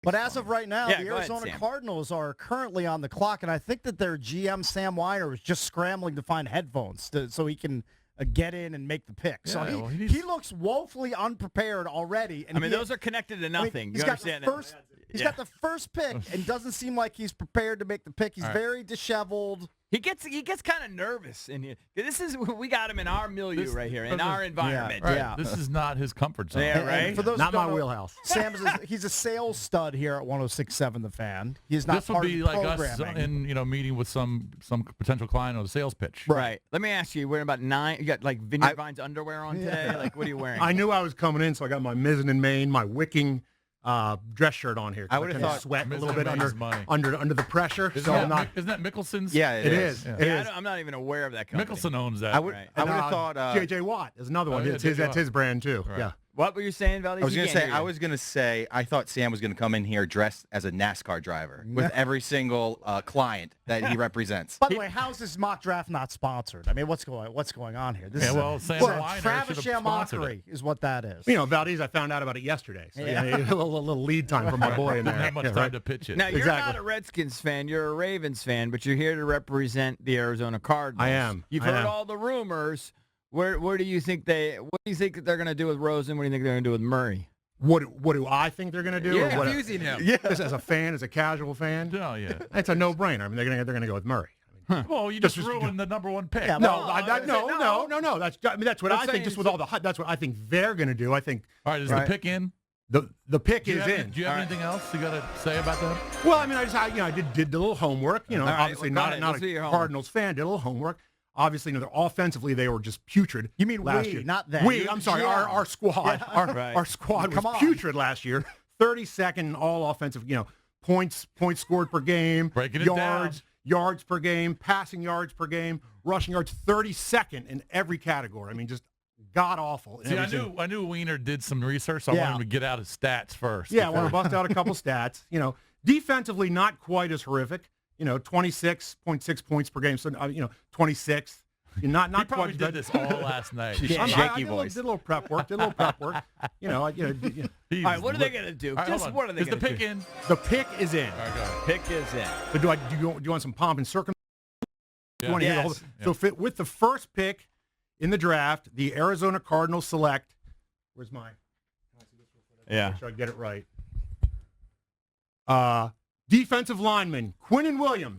But as of right now, Yeah, the go ahead, Arizona Sam. Cardinals are currently on the clock, and I think that their GM, Sam Weiner, is just scrambling to find headphones so he can get in and make the pick. So Yeah, well, he looks woefully unprepared already. And I mean, those are connected to nothing. He's You got understand the first, that? He's got the first pick and doesn't seem like he's prepared to make the pick. He's very disheveled. He gets kind of nervous, and we got him in our milieu right here, in our environment. Right. Yeah. This is not his comfort zone. Yeah, And right. for those Not who don't my know, wheelhouse. Sam he's a sales stud here at 106.7 The Fan. He's not This would part be of the like us programming. in meeting with some potential client on a sales pitch. Right. Let me ask you, you're wearing about 9. You got like Vineyard Vines underwear on today. Like, what are you wearing? I knew I was coming in, so I got my mizzen in Maine, my wicking dress shirt on here. I would have kinda thought sweat a little Mizzen bit in Maine's money. under the pressure. Isn't, So that, I'm not. isn't that Mickelson's? Yeah, It is. Yeah. It Yeah, is. I'm not even aware of that company. Mickelson owns that. I would Right. I would have And, thought J.J. Watt is another one. Oh, yeah, It's J.J. his. That's Watt. his brand too. Right. Yeah. What were you saying, Valdez? I was You going to can't say hear I you. was going to say I thought Sam was going to come in here dressed as a NASCAR driver with every single client that he represents. By the way, how's this mock draft not sponsored? I mean, what's going on here? This Yeah, is well, Sam well, Weiner Travis should have sponsored mockery is what that is. You know, Valdez, I found out about it yesterday. So a little lead time for my boy in there. Didn't have much Yeah, time right. to pitch it. Now, you're Exactly. not a Redskins fan. You're a Ravens fan, but you're here to represent the Arizona Cardinals. I am. You've I heard am. all the rumors. Where do you think what do you think that they're going to do with Rosen? What do you think they're going to do with Murray? What do I think they're going to do? Yeah, or what, confusing him. Just as a fan, as a casual fan, Oh, yeah. it's a no-brainer. I mean, they're going to go with Murray. Well, you just ruined the number one pick. Yeah, No, well, no. That's what I'm I think. saying Just with all the that's what I think they're going to do. I think All right, is the pick in? the pick Do you is have, in. do you have anything else you got to say about that? Well, I mean, I did the little homework. You know, All right, obviously well, go not ahead. Let's a do your homework. Cardinals fan. Did a little homework. Obviously, they're offensively they were just putrid. You mean last we, year. not them. We. You're I'm the sorry. GM. Our squad. Right. Our squad Come was on. putrid last year. 32nd all offensive. You know, points scored per game. Breaking it down. Yards per game. Passing yards per game. Rushing yards 32nd in every category. I mean, just god awful. See, I knew Wiener did some research, so I Yeah. wanted him to get out his stats first. Yeah, I want to bust out a couple stats. You know, defensively not quite as horrific. You know, 26.6 points per game. So 26th. Not He probably quite. did this all last night. Yeah. I Shaky did voice. did a little prep work. You know, He's All right, what are they lit. going to do? All right, Just hold on. what are they Is going the to do? pick in? the pick is in. All right, go ahead. Pick is in. So do you want some pomp and circumstance? Yeah. You want to hear the whole, Yes. So with the first pick in the draft, the Arizona Cardinals select. Where's mine? Yeah. Make sure I get it right. Defensive lineman Quinnen Williams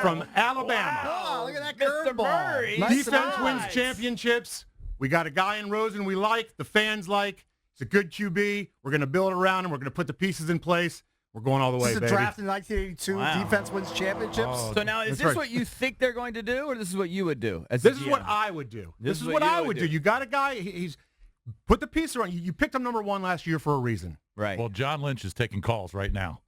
from Alabama. Oh, look at that Mr. curveball. Murray. Nice Defense and wins nice. championships. We got a guy in Rosen we like, the fans like. He's a good QB. We're going to build around him. We're going to put the pieces in place. We're going all the way, This is a baby. draft in 1982. Wow. Defense wins championships. Oh, So now, is That's this right. what you think they're going to do, or this is what you would do? As This a is what GM? I would do. This This is is what what you I would would do. do. You got a guy. He's put the piece around. You picked him number one last year for a reason. Right. Well, John Lynch is taking calls right now.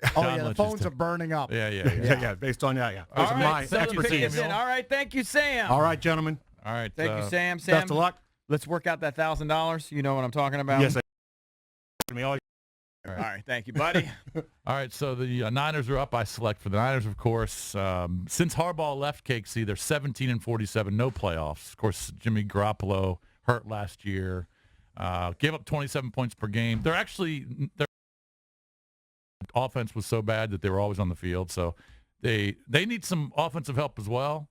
Oh, John yeah, the Lynch is phones ta- are burning up. Yeah. Yeah. Based on that, yeah. Those All are right, my so the pick expertise. is in. All right, thank you, Sam. All right, gentlemen. All right. Thank you, Sam. Sam, Best of luck. let's work out that $1,000. You know what I'm talking about? Yes, I all. All right, thank you, buddy. All right, so the Niners are up. I select for the Niners, of course. Since Harbaugh left KC, they're 17-47, no playoffs. Of course, Jimmy Garoppolo hurt last year, gave up 27 points per game. Their offense was so bad that they were always on the field, so they need some offensive help as well.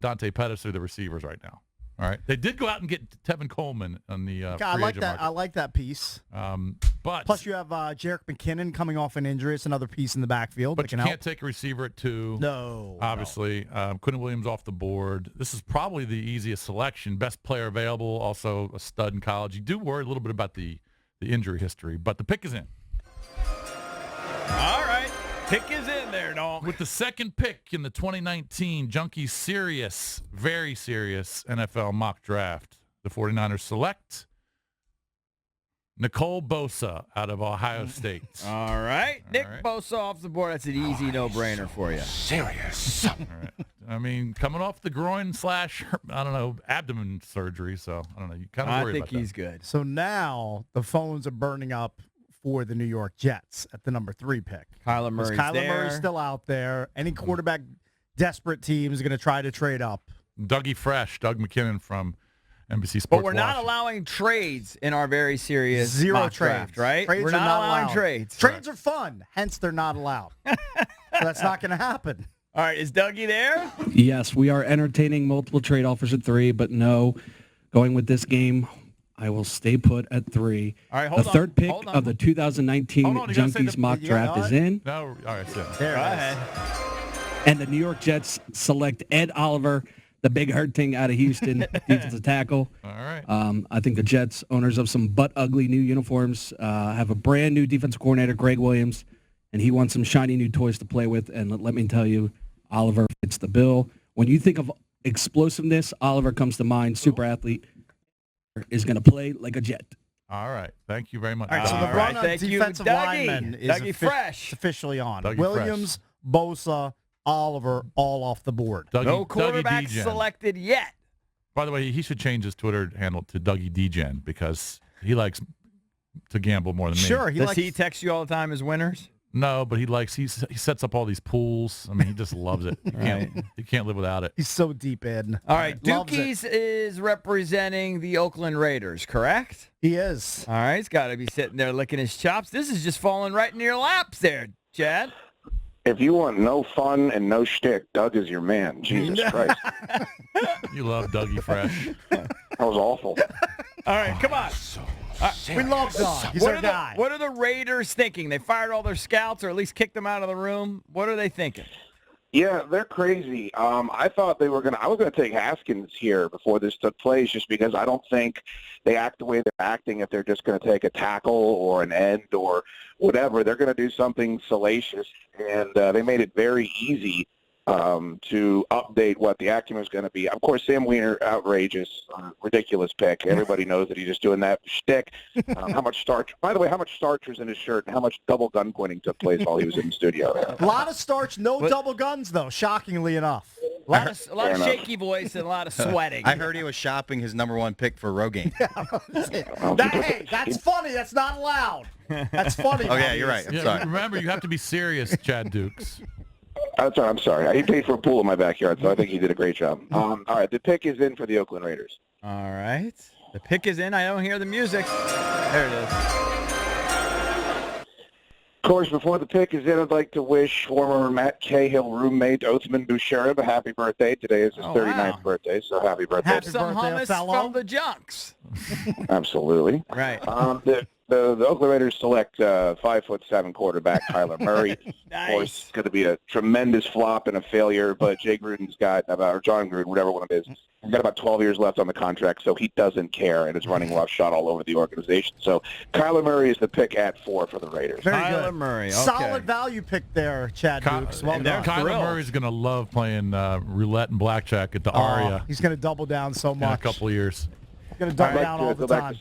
Dante Pettis are the receivers right now. All right, they did go out and get Tevin Coleman on the I free like agent that. I market. like that piece. But Plus, you have Jarek McKinnon coming off an injury. It's another piece in the backfield. but that you can can't take a receiver at 2. No. Obviously, Quinnen Williams off the board. This is probably the easiest selection. Best player available, also a stud in college. You do worry a little bit about the injury history, but the pick is in. All right, pick is in there, dog. With the second pick in the 2019 Junkies serious, very serious NFL mock draft, the 49ers select Nicole Bosa out of Ohio State. All right, Nick right. Bosa off the board. That's an easy no-brainer for you. Serious. All right. I mean, coming off the groin / abdomen surgery, so I don't know. You kind of I worry think about that. he's good. So now the phones are burning up for the New York Jets at the number 3 pick. Kyler Because Murray's Kyler there. Murray's still out there. Any quarterback desperate team is going to try to trade up. Dougie Fresh, Doug McKinnon from NBC Sports. But we're not Washington. allowing trades in our very serious Zero mock trades. draft, right? Trades we're are not allowing allowed. trades. Trades are fun, hence they're not allowed. So that's not going to happen. All right, is Dougie there? Yes, we are entertaining multiple trade offers at 3, but no, going with this game, I will stay put at 3. All right, hold the on. third pick Hold on. of the 2019 Hold on, you gotta say Junkies the- mock yeah, draft all is right. in, No, all right, so. There Go it is. ahead. and the New York Jets select Ed Oliver, the big hurting out of Houston, defensive tackle. All right. I think the Jets, owners of some butt-ugly new uniforms, have a brand-new defensive coordinator, Greg Williams, and he wants some shiny new toys to play with. And let me tell you, Oliver fits the bill. When you think of explosiveness, Oliver comes to mind. Super athlete, is going to play like a Jet. All right. Thank you very much. All right, so All the right, run of thank you, defensive Dougie. linemen is Dougie Fresh. officially on. Dougie Williams, Bosa, Oliver, all off the board. No Dougie quarterback Degen. selected yet. By the way, he should change his Twitter handle to Dougie Degen because he likes to gamble more than me. Sure, Does he text you all the time as winners? No, but he sets up all these pools. I mean, he just loves it. He can't live without it. He's so deep in. All right, Loves it. Dookies is representing the Oakland Raiders, correct? He is. All right, he's got to be sitting there licking his chops. This is just falling right in your laps there, Chad. If you want no fun and no shtick, Doug is your man. Jesus Christ. You love Dougie Fresh. That was awful. All right, come on. We love Doug. He's our guy. What are the Raiders thinking? They fired all their scouts or at least kicked them out of the room. What are they thinking? Yeah, they're crazy. I thought they were I was gonna take Haskins here before this took place, just because I don't think they act the way they're acting. If they're just gonna take a tackle or an end or whatever, they're gonna do something salacious, and they made it very easy to update what the acumen is going to be. Of course, Sam Wiener, outrageous, ridiculous pick. Everybody knows that he's just doing that shtick. How much starch? By the way, how much starch was in his shirt, and how much double gun pointing took place while he was in the studio? A lot of starch, no double guns, though, shockingly enough. A lot of Fair enough. shaky voice and a lot of sweating. I heard he was shopping his #1 pick for Rogaine. Hey, that's funny. That's not allowed. That's funny. Oh, yeah, you're right. I'm Yeah, sorry. remember, you have to be serious, Chad Dukes. That's all right. I'm sorry. He paid for a pool in my backyard, so I think he did a great job. All right, the pick is in for the Oakland Raiders. All right. The pick is in. I don't hear the music. There it is. Of course, before the pick is in, I'd like to wish former Matt Cahill roommate Othman Busharib a happy birthday. Today is his 39th wow. birthday, so happy birthday. Have some birthday, hummus fellow. from the Junks. Absolutely. Right. The Oakland Raiders select 5'7" quarterback Kyler Murray. Of course, Nice. it's going to be a tremendous flop and a failure, but Jay Gruden's got or John Gruden, whatever one it is, he's got about 12 years left on the contract, so he doesn't care and is running roughshod all over the organization. So Kyler Murray is the pick at 4 for the Raiders. Very Kyler good. Murray. Okay. Solid value pick there, Chad Dukes. Well and they're done. Kyler thrilled. Murray's going to love playing roulette and blackjack at the Aria He's going to double down so in a much. couple of years. He's going to double down all the time.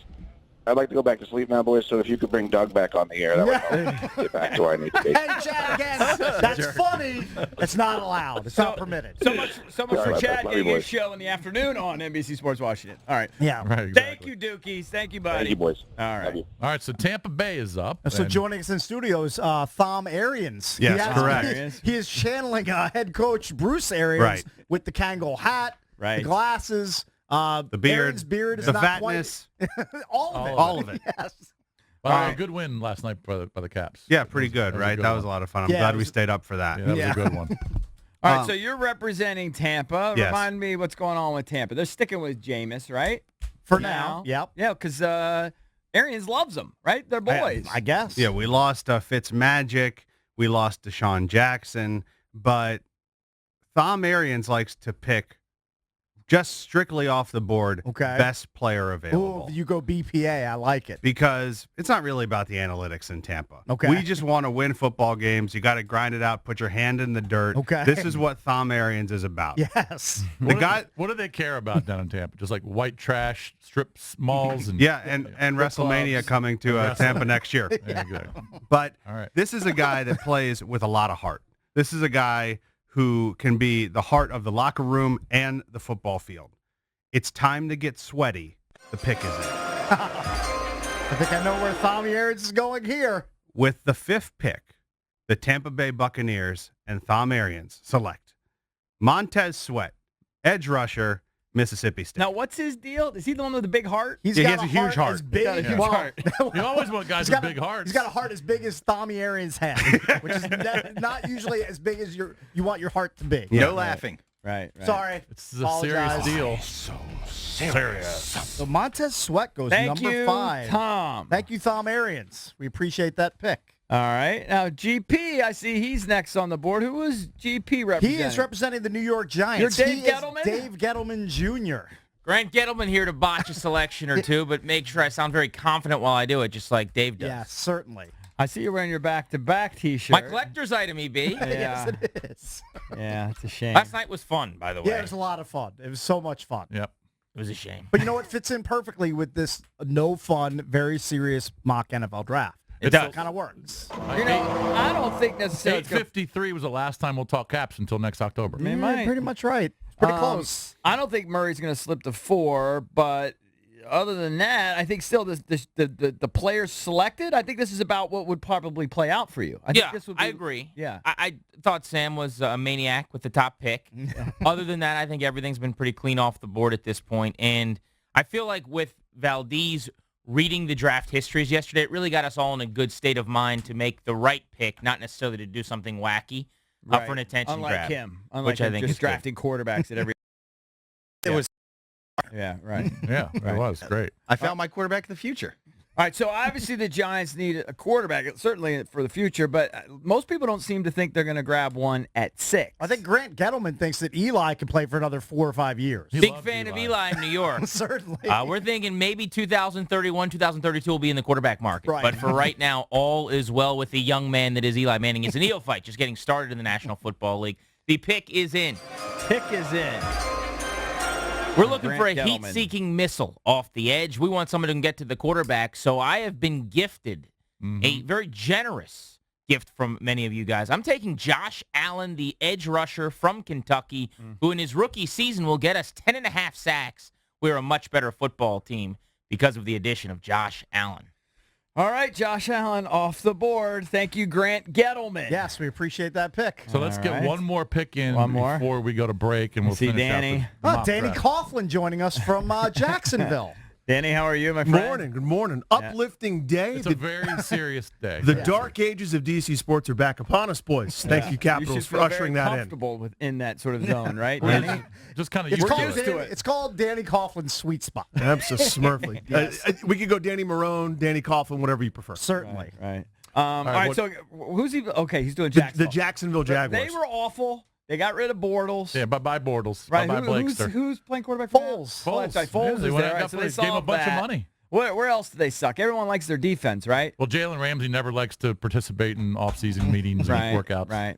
I'd like to go back to sleep now, boys, so if you could bring Doug back on the air, that would help me get back to where I need to be. Hey, Chad, again, that's funny. It's not allowed. It's not permitted. So much for right, Chad love you, getting his boys. show in the afternoon on NBC Sports Washington. All right. Yeah. Right, exactly. Thank you, Dookies. Thank you, buddy. Thank you, boys. All Love right. you. All right, so Tampa Bay is up. So and- joining us in studio is Thom Arians. Yes, correct. Arians. He is channeling head coach Bruce Arians Right. with the Kangol hat, Right. the glasses, The beard, Arians' beard is the not fatness, quite, all of it. all of it. Yes. Wow, good win last night by the Caps. Yeah, pretty good, That was a right? good That one. was a lot of fun. I'm Yeah, it glad we was- stayed up for that. Yeah, that was Yeah. a good one. All right, so you're representing Tampa. Yes. Remind me what's going on with Tampa. They're sticking with Jameis, right? For now. Yep. Yeah, because Arians loves them, right? They're boys. I guess. Yeah, we lost Fitzmagic. We lost Deshaun Jackson. But Thom Arians likes to pick just strictly off the board Okay. best player available. Ooh, you go BPA. I like it. Because it's not really about the analytics in Tampa. Okay. We just want to win football games. You got to grind it out, put your hand in the dirt. Okay. This is what Thom Arians is about. Yes. The guy, What do they care about down in Tampa? Just like white trash, strip malls, and yeah, and WrestleMania clubs. coming to Wrestling. Tampa next year. Yeah, good. But All right. this is a guy that plays with a lot of heart. This is a guy who can be the heart of the locker room and the football field. It's time to get sweaty. The pick is in. I think I know where Thom Arians is going here. With the 5th pick, the Tampa Bay Buccaneers and Thom Arians select Montez Sweat, edge rusher, Mississippi State. Now, what's his deal? Is he the one with the big heart? He's Yeah, he got has a huge heart. As big, Got a huge well, heart. You always want guys he's with got big a- hearts. He's got a heart as big as Tommy Arians' head, which is not usuly as big as you want your heart to be. No laughing. Right. Sorry. It's a serious Apologize. deal. So Montez Sweat goes Thank number you, 5. Tom. Thank you, Tom Arians. We appreciate that pick. All right. Now, GP, I see he's next on the board. Who was GP representing? He is representing the New York Giants. You're Dave He is Gettleman? Dave Gettleman Jr. Grant Gettleman here to botch a selection or two, but make sure I sound very confident while I do it, just like Dave does. Yeah, certainly. I see you're wearing your back-to-back T-shirt. My collector's item, EB. Yeah. Yes, it is. Yeah, it's a shame. Last night was fun, by the way. Yeah, it was a lot of fun. It was so much fun. Yep. It was a shame. But you know what fits in perfectly with this no fun, very serious mock NFL draft? It does. Kind of works. You know, I don't think necessarily it's gonna- 8:53 was the last time we'll talk Caps until next October. They Yeah, might. pretty much right. It's pretty close. I don't think Murray's going to slip to 4, but other than that, I think still the players selected, I think this is about what would probably play out for you. I think Yeah, this would be, I agree. Yeah. I thought Sam was a maniac with the top pick. Other than that, I think everything's been pretty clean off the board at this point. And I feel like with Valdez reading the draft histories yesterday, it really got us all in a good state of mind to make the right pick, not necessarily to do something wacky for an attention Unlike grab. him. which I him think just is good. drafting quarterbacks at every. It was. Yeah, right. Yeah, it was great. I found my quarterback of the future. All right, so obviously the Giants need a quarterback, certainly for the future, but most people don't seem to think they're going to grab one at 6. I think Grant Gettleman thinks that Eli can play for another 4 or 5 years. He Big loves fan of Eli. Eli in New York. Certainly. We're thinking maybe 2031, 2032 will be in the quarterback market. Right. But for right now, all is well with the young man that is Eli Manning. It's a neophyte just getting started in the National Football League. The pick is in. Pick is in. We're looking Grant for a Gettleman. heat-seeking missile off the edge. We want someone who can get to the quarterback. So I have been gifted a very generous gift from many of you guys. I'm taking Josh Allen, the edge rusher from Kentucky, who in his rookie season will get us 10.5 sacks. We're a much better football team because of the addition of Josh Allen. All right, Josh Allen off the board. Thank you, Grant Gettleman. Yes, we appreciate that pick. So let's All get right. one more pick in One more. before we go to break, and we'll See finish out Danny. the mock Danny draft. Coughlin joining us from Jacksonville. Danny, how are you, my friend? Good morning. Uplifting day. It's a very serious day. The dark ages of DC sports are back upon us, boys. Thank you, Capitals, should for feel ushering very that in. comfortable within that sort of zone, right, We're Danny? just kind of It's used called, to it. it's called Danny Coughlin's sweet spot. Absolutely. We could go Danny Marone, Danny Coughlin, whatever you prefer. Certainly. Right. All right, what- so who's he? Okay, he's doing The Jacksonville. Jacksonville Jaguars. They were awful. They got rid of Bortles. Yeah, bye-bye Bortles. Right. Bye-bye Who's Blakester. playing quarterback for them? Foles. Oh, that's right. Yeah, Foles they is went there. out Right, and so got- they gave him a solved bunch of that. money. Where else do they suck? Everyone likes their defense, right? Well, Jalen Ramsey never likes to participate in off-season meetings Right. and workouts. Right.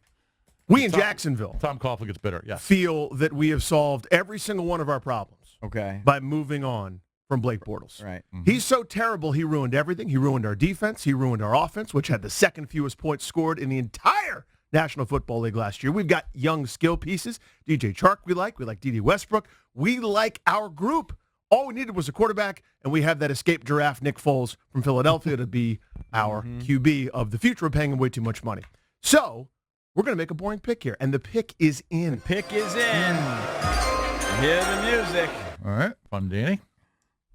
We in Jacksonville Tom Coughlin gets bitter. Yes. feel that we have solved every single one of our problems Okay. by moving on from Blake Bortles. Right. He's so terrible, he ruined everything. He ruined our defense. He ruined our offense, which had the second fewest points scored in the entire National Football League last year. We've got young skill pieces. DJ Chark we like. We like D.D. Westbrook. We like our group. All we needed was a quarterback, and we have that escaped giraffe, Nick Foles, from Philadelphia to be our QB of the future. We're paying him way too much money. So we're going to make a boring pick here, and the pick is in. Pick is in. Hear the music. All right. Fun, Danny.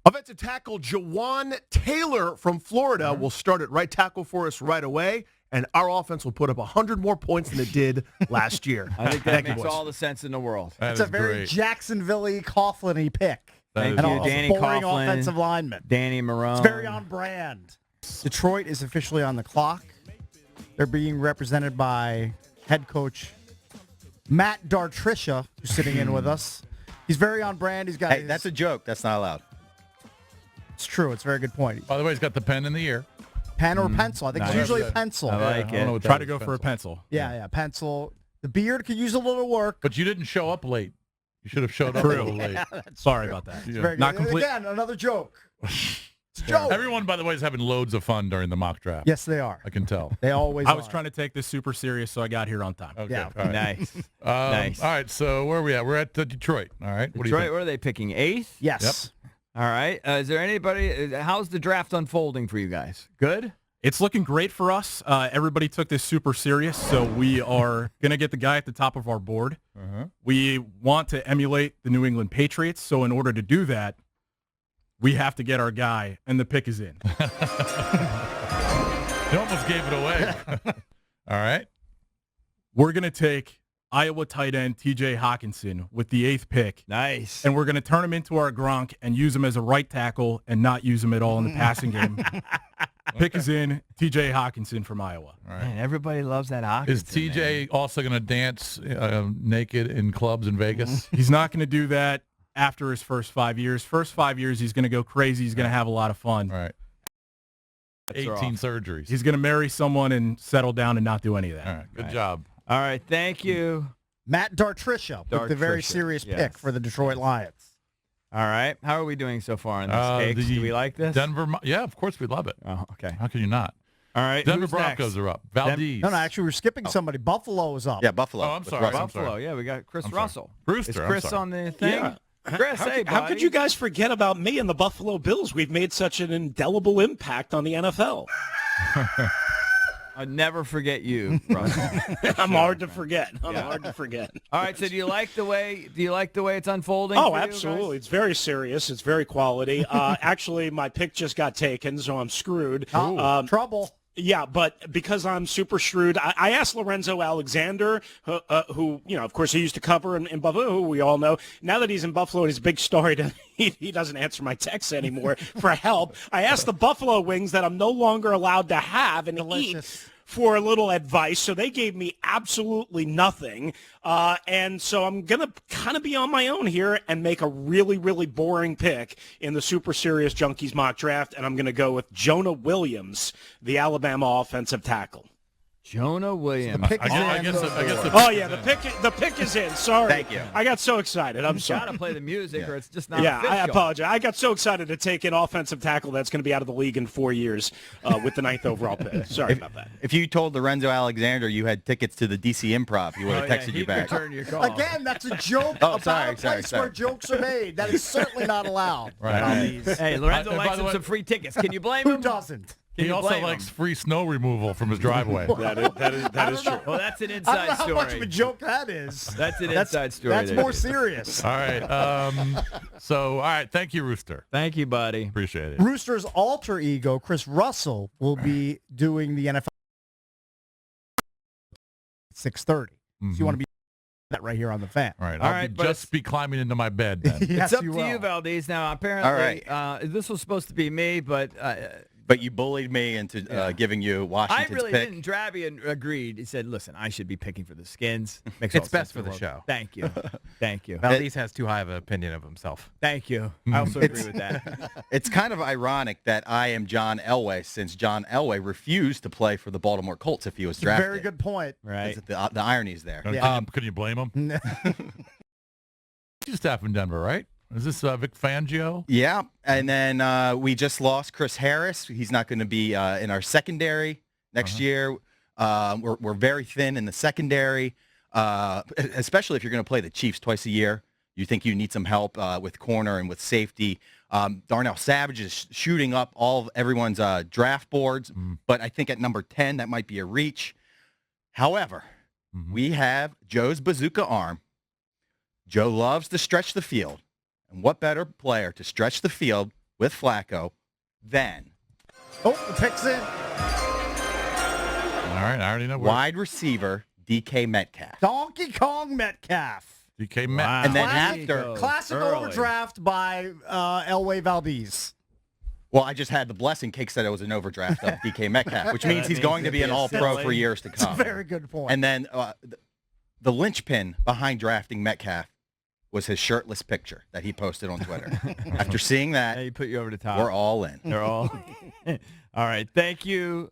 Offensive tackle Jawan Taylor from Florida will start at right tackle for us right away, and our offense will put up 100 more points than it did last year. I think that Thank you, makes boys. all the sense in the world. That It's a is very great. Jacksonville-y, Coughlin-y pick. That Thank is you, And awesome. Danny boring Coughlin. offensive lineman. Danny Marone. It's very on brand. Detroit is officially on the clock. They're being represented by head coach Matt Dartrisha, who's sitting in with us. He's very on brand. He's got. Hey, that's a joke. That's not allowed. It's true. It's a very good point. By the way, he's got the pen in the ear. Pen or pencil? I think Nice. it's usually a pencil. I like I don't know it. what Try that to is, go for a pencil. Yeah, pencil. The beard could use a little work. But you didn't show up late. You should have showed up a True. little late. Sorry about that. Yeah. Very Not good. complete- Again, another joke. It's a joke. Everyone, by the way, is having loads of fun during the mock draft. Yes, they are. I can tell. They always I was are. trying to take this super serious, so I got here on time. Okay. Yeah. All right. Nice. Nice. All right. So where are we at? We're at Detroit. All right. What do you Detroit, think? what are they picking? 8th? Yes. All right. Is there anybody? How's the draft unfolding for you guys? Good? It's looking great for us. Everybody took this super serious, so we are going to get the guy at the top of our board. We want to emulate the New England Patriots, so in order to do that, we have to get our guy, and the pick is in. You almost gave it away. All right. We're going to take Iowa tight end T.J. Hawkinson with the 8th pick. Nice. And we're going to turn him into our Gronk and use him as a right tackle and not use him at all in the passing game. Pick is in, T.J. Hawkinson from Iowa. All right. Man, everybody loves that Hawkinson. Is TJ also going to dance naked in clubs in Vegas? He's not going to do that after his first 5 years. First 5 years, he's going to go crazy. He's going to have a lot of fun. All right. 18 surgeries. He's going to marry someone and settle down and not do any of that. All right. Good job. All right, thank you. Matt Dartricia with the very serious pick for the Detroit Lions. All right. How are we doing so far in this cakes? Do we like this? Denver, yeah, of course we love it. Oh, okay. How can you not? All right. Denver who's Broncos next? are up. Valdez. No, actually, we're skipping somebody. Buffalo is up. Yeah, Buffalo. Oh, I'm with sorry. Russell. Buffalo. Yeah, we got Chris I'm sorry. Russell. Brewster, Is I'm Chris sorry. on the thing? Yeah. Chris, hey, How buddy. could you guys forget about me and the Buffalo Bills? We've made such an indelible impact on the NFL. I'll never forget you, Russell. I'm hard to forget. I'm hard to forget. All right. So, do you like the way it's unfolding? Oh, for you absolutely. guys? It's very serious. It's very quality. Actually, my pick just got taken, so I'm screwed. Trouble. Yeah, but because I'm super shrewd, I asked Lorenzo Alexander, who, of course, he used to cover in Buffalo, who we all know. Now that he's in Buffalo and he's a big star, he doesn't answer my texts anymore for help. I asked the Buffalo Wings that I'm no longer allowed to have and eat for a little advice, so they gave me absolutely nothing. And so I'm going to kind of be on my own here and make a really, really boring pick in the Super Serious Junkies mock draft, and I'm going to go with Jonah Williams, the Alabama offensive tackle. Jonah Williams. I guess Oh, yeah, the pick is in. Sorry. Thank you. I got so excited. I'm sorry. Got to play the music, or it's just not Yeah, I official. apologize. I got so excited to take an offensive tackle that's going to be out of the league in 4 years with the 9th overall pick. Sorry about that. If you told Lorenzo Alexander you had tickets to the DC Improv, he would have texted you back. Return your call. Again, that's a joke Oh, about sorry, a place sorry. where jokes are made. That is certainly not allowed. Right. Hey, Lorenzo And by likes the him way- some free tickets. Can you blame Who him? doesn't? Can He you also blame likes him? free snow removal from his driveway. That is true. Well, that's an I inside don't know how story. much of a joke that is. That's an inside story. That's there, more dude. serious. All right. All right. Thank you, Rooster. Thank you, buddy. Appreciate it. Rooster's alter ego, Chris Russell, will be doing the NFL at 6:30. So you want to be that right here on the fan. All right. All I'll right, but just be climbing into my bed then. Yes, It's up you to will. you, Valdez. Now, apparently, this was supposed to be me, but But you bullied me into giving you I Washington's really pick. didn't. Drabby agreed. He said, listen, I should be picking for the Skins. Makes It's all best sense in for the world. show. Thank you. Thank you. Valdez has too high of an opinion of himself. Thank you. I also agree with that. It's kind of ironic that I am John Elway, since John Elway refused to play for the Baltimore Colts if he was drafted. Very good point. Right. The irony's there. Can you blame him? Just staff in Denver, right? Is this Vic Fangio? Yeah, and then we just lost Chris Harris. He's not going to be in our secondary next year. We're very thin in the secondary, especially if you're going to play the Chiefs twice a year. You think you need some help with corner and with safety. Darnell Savage is shooting up everyone's draft boards, but I think at number 10 that might be a reach. However, we have Joe's bazooka arm. Joe loves to stretch the field. And what better player to stretch the field with Flacco than Oh, the pick's in. All right, I already know. wide receiver DK Metcalf. Donkey Kong Metcalf. DK Metcalf. And then Classic- after, Classic overdraft by Elway Valdez. well, I just had the blessing. Cake said it was an overdraft of DK Metcalf, which means he's going to be an all-pro for years to It's a come. very good point. And then the linchpin behind drafting Metcalf was his shirtless picture that he posted on Twitter. After seeing Now that, you put you over the top. we're all in. They're all. All right. Thank you.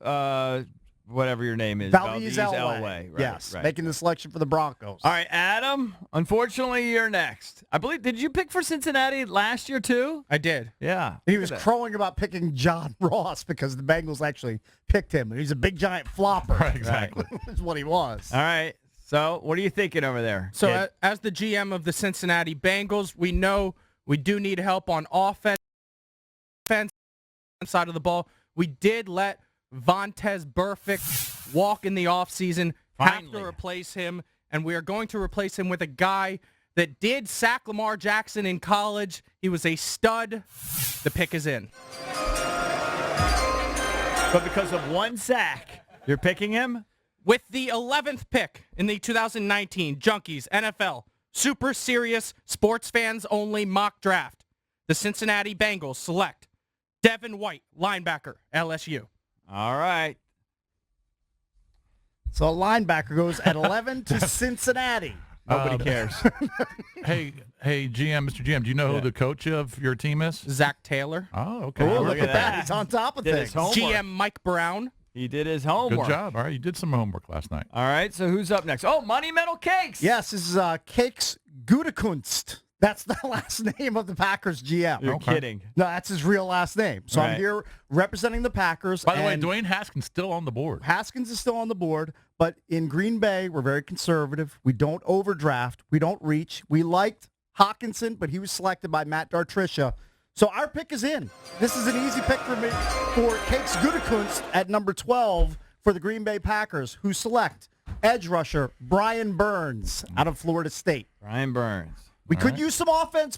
Whatever your name is. Valdez Elway. Elway. Right, Yes, right. making the selection for the Broncos. All right, Adam. Unfortunately, you're next. I believe. Did you pick for Cincinnati last year too? I did. Yeah. He was crowing about picking John Ross because the Bengals actually picked him. And he's a big, giant flopper. Right, exactly. That's what he was. All right. So, what are you thinking over there? So kid? as the GM of the Cincinnati Bengals, we know we do need help on offense side of the ball. We did let Vontez Burfict walk in the offseason. Have Finally. to replace him, and we are going to replace him with a guy that did sack Lamar Jackson in college. He was a stud. The pick is in. But because of one sack, you're picking him? With the 11th pick in the 2019 Junkies NFL Super Serious Sports Fans Only Mock Draft, the Cincinnati Bengals select Devin White, linebacker, LSU. All right. So a linebacker goes at 11 to Cincinnati. Nobody cares. Hey, GM, Mr. GM, do you know who the coach of your team is? Zach Taylor. Oh, okay. Oh, All look right. at that. He's on top of Did things. his homework. GM Mike Brown. He did his Good homework. job. All right, you did some homework last night. All right, so who's up next? Oh, Money Metal Cakes. Yes, this is Cakes Gutekunst. That's the last name of the Packers GM. You're Okay. kidding. No, that's his real last name. So I'm Right. here representing the Packers. By the way, and Dwayne Haskins still on the board. Haskins is still on the board, but in Green Bay, we're very conservative. We don't overdraft. We don't reach. We liked Hawkinson, but he was selected by Matt Dartrisha. So our pick is in. This is an easy pick for me for Cakes Gutekunst at number 12 for the Green Bay Packers, who select edge rusher Brian Burns out of Florida State. Brian Burns. We could use some offense.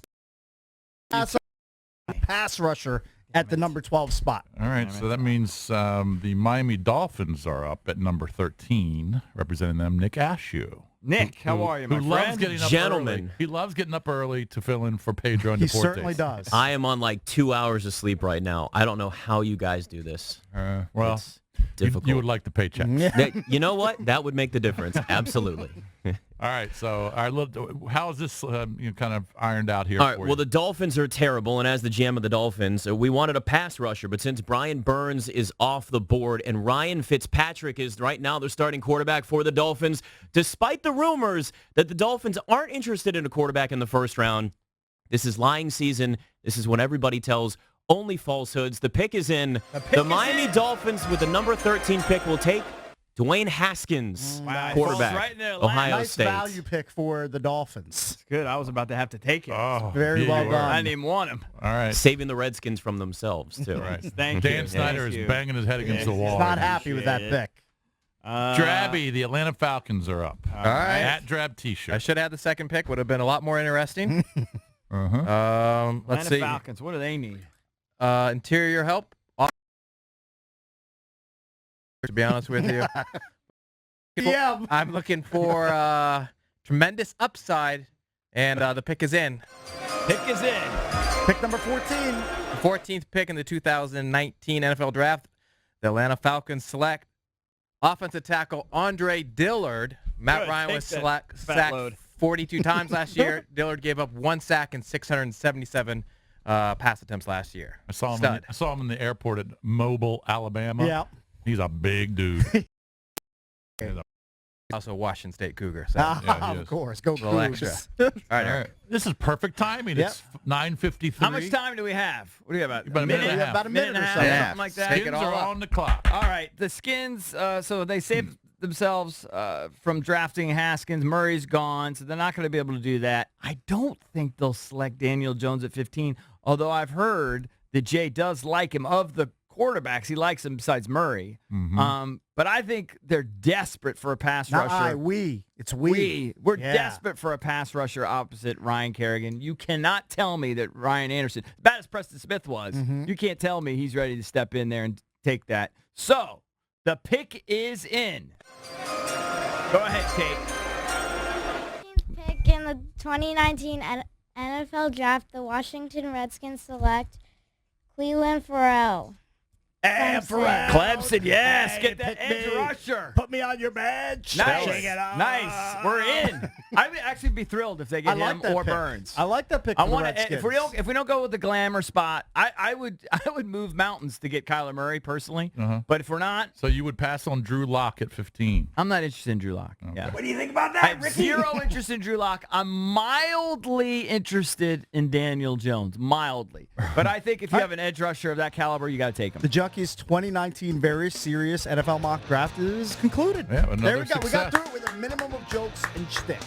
Pass rusher at the number 12 spot. All right, so that means the Miami Dolphins are up at number 13, representing them, Nick Ashew. Nick, how are you, my Who friend? loves getting up Gentlemen. early. He loves getting up early to fill in for Pedro and He Deportes. certainly does. I am on like 2 hours of sleep right now. I don't know how you guys do this. Well, It's you, difficult. you would like the paycheck. You know what? That would make the difference. Absolutely. All right, so how is this kind of ironed out here All right, for well, you? the Dolphins are terrible, and as the GM of the Dolphins, we wanted a pass rusher, but since Brian Burns is off the board and Ryan Fitzpatrick is right now their starting quarterback for the Dolphins, despite the rumors that the Dolphins aren't interested in a quarterback in the first round, this is lying season. This is when everybody tells only falsehoods. The pick is in. The Miami Dolphins with the number 13 pick will take Dwayne Haskins, quarterback, Right in their lap. Ohio Nice State. value pick for the Dolphins. Good. I was about to have to take it. Oh, Very yeah, well you done. are. I didn't even want him. All right. Saving the Redskins from themselves, too. Right. Thank Dan you. Snyder Thank is you. banging his head against the wall. He's not happy with that Appreciate pick. Drabby, the Atlanta Falcons are up. All right. At Drab I T-shirt. should have had the second pick. Would have been a lot more interesting. Uh-huh. Let's Atlanta see. Falcons. What do they need? Interior help. To be honest with you, Yeah. I'm looking for tremendous upside, and the pick is in. Pick is in. Pick number 14. The 14th pick in the 2019 NFL Draft, the Atlanta Falcons select offensive tackle Andre Dillard. Matt Good, Ryan take was that fat sacked load. 42 times last year. Dillard gave up 1 sack and 677 pass attempts last year. I saw him. Stud. I saw him in the airport at Mobile, Alabama. Yeah. He's a big dude. Also Washington State Cougar. So. Yeah, he of is. course. Go Little extra. Cougs. All right, All Eric. right. This is perfect timing. Yep. It's 9:53. How much time do we have? What do you have? About a minute and a half. About a minute or so. something like that. Skins are on the clock. All right, the Skins, so they saved themselves from drafting Haskins. Murray's gone, so they're not going to be able to do that. I don't think they'll select Daniel Jones at 15, although I've heard that Jay does like him. Of the quarterbacks, he likes him besides Murray. But I think they're desperate for a pass Not I, rusher. we. It's we. We're Yeah. desperate for a pass rusher opposite Ryan Kerrigan. You cannot tell me that Ryan Anderson, as bad as Preston Smith was, you can't tell me he's ready to step in there and take that. So, the pick is in. Go ahead, Kate. Pick in the 2019 NFL Draft, the Washington Redskins select Cleveland Farrell. Clemson, yes. Hey, Get that pick edge me. rusher. Put me on your bench. Nice. Shake it off. Nice. We're in. I would actually be thrilled if they I get like him that or pick. Burns. I like that pick I for the want to. Redskins. If we don't go with the glamour spot, I would move mountains to get Kyler Murray personally. But if we're not, So you would pass on Drew Lock at 15. I'm not interested in Drew Lock. Yeah. What do you think about I that, have Ricky? zero interest in Drew Lock. I'm mildly interested in Daniel Jones. Mildly. But I think if you have an edge rusher of that caliber, you got to take him. The Junkies 2019 very serious NFL mock draft is concluded. Yeah, another there we go. We got success. through it with a minimum of jokes and shtick.